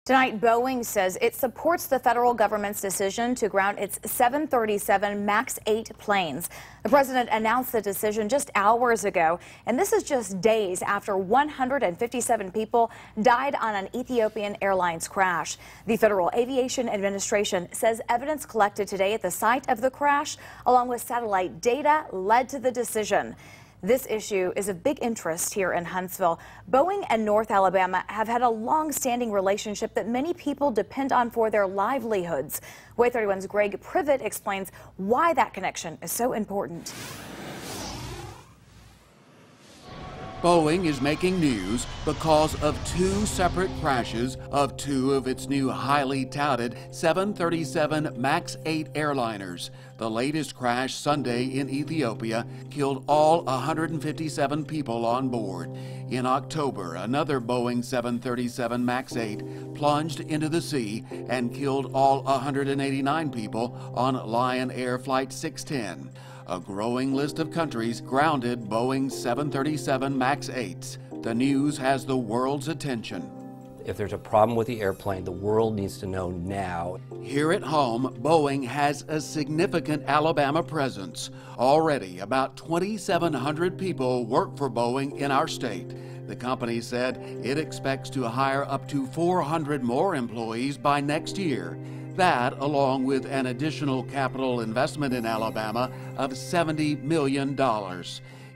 Tonight, Boeing says it supports the federal government's decision to ground its 737 MAX 8 planes. The president announced the decision just hours ago, and this is just days after 157 people died on an Ethiopian Airlines crash. The Federal Aviation Administration says evidence collected today at the site of the crash, along with satellite data, led to the decision. This issue is of big interest here in Huntsville. Boeing and North Alabama have had a long-standing relationship that many people depend on for their livelihoods. WAAY 31's Greg Privet explains why that connection is so important. Boeing is making news because of two separate crashes of two of its new highly touted 737 MAX 8 airliners. The latest crash Sunday in Ethiopia killed all 157 people on board. In October, another Boeing 737 MAX 8 plunged into the sea and killed all 189 people on Lion Air Flight 610. A growing list of countries grounded Boeing 737 MAX 8s. The news has the world's attention. If there's a problem with the airplane, the world needs to know now. Here at home, Boeing has a significant Alabama presence. Already, about 2,700 people work for Boeing in our state. The company said it expects to hire up to 400 more employees by next year. That, along with an additional capital investment in Alabama of $70 million.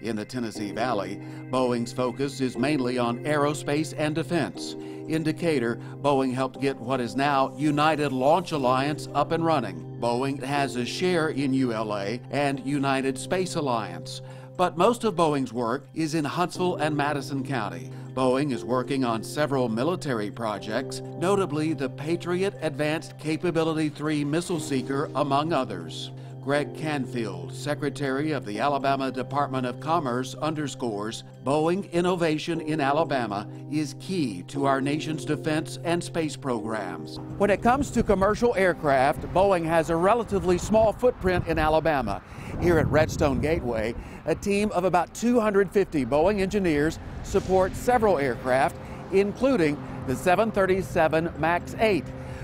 In the Tennessee Valley, Boeing's focus is mainly on aerospace and defense. In Decatur, Boeing helped get what is now United Launch Alliance up and running. Boeing has a share in ULA and United Space Alliance. But most of Boeing's work is in Huntsville and Madison County. Boeing is working on several military projects, notably the Patriot Advanced Capability 3 missile seeker, among others. Greg Canfield, Secretary of the Alabama Department of Commerce, underscores Boeing innovation in Alabama is key to our nation's defense and space programs. When it comes to commercial aircraft, Boeing has a relatively small footprint in Alabama. Here at Redstone Gateway, a team of about 250 Boeing engineers support several aircraft, including the 737 MAX 8.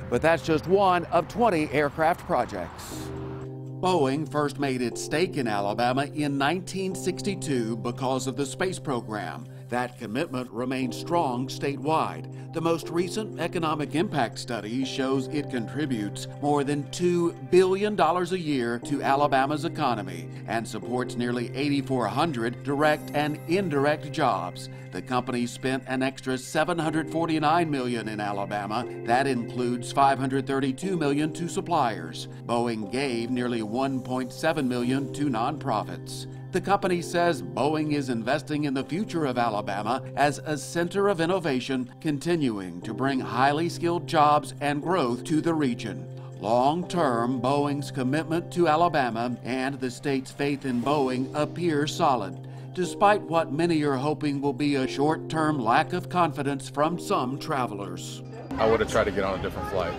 But that's just one of 20 aircraft projects. Boeing first made its stake in Alabama in 1962 because of the space program. That commitment remains strong statewide. The most recent economic impact study shows it contributes more than $2 billion a year to Alabama's economy and supports nearly 8,400 direct and indirect jobs. The company spent an extra $749 million in Alabama. That includes $532 million to suppliers. Boeing gave nearly $1.7 million to nonprofits. The company says Boeing is investing in the future of Alabama as a center of innovation, continuing to bring highly skilled jobs and growth to the region. Long-term, Boeing's commitment to Alabama and the state's faith in Boeing appears solid, despite what many are hoping will be a short-term lack of confidence from some travelers. I would have tried to get on a different flight.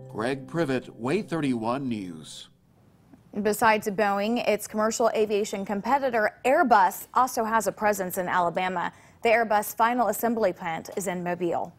Greg Privet, WAAY 31 News. Besides Boeing, its commercial aviation competitor Airbus also has a presence in Alabama. The Airbus final assembly plant is in Mobile.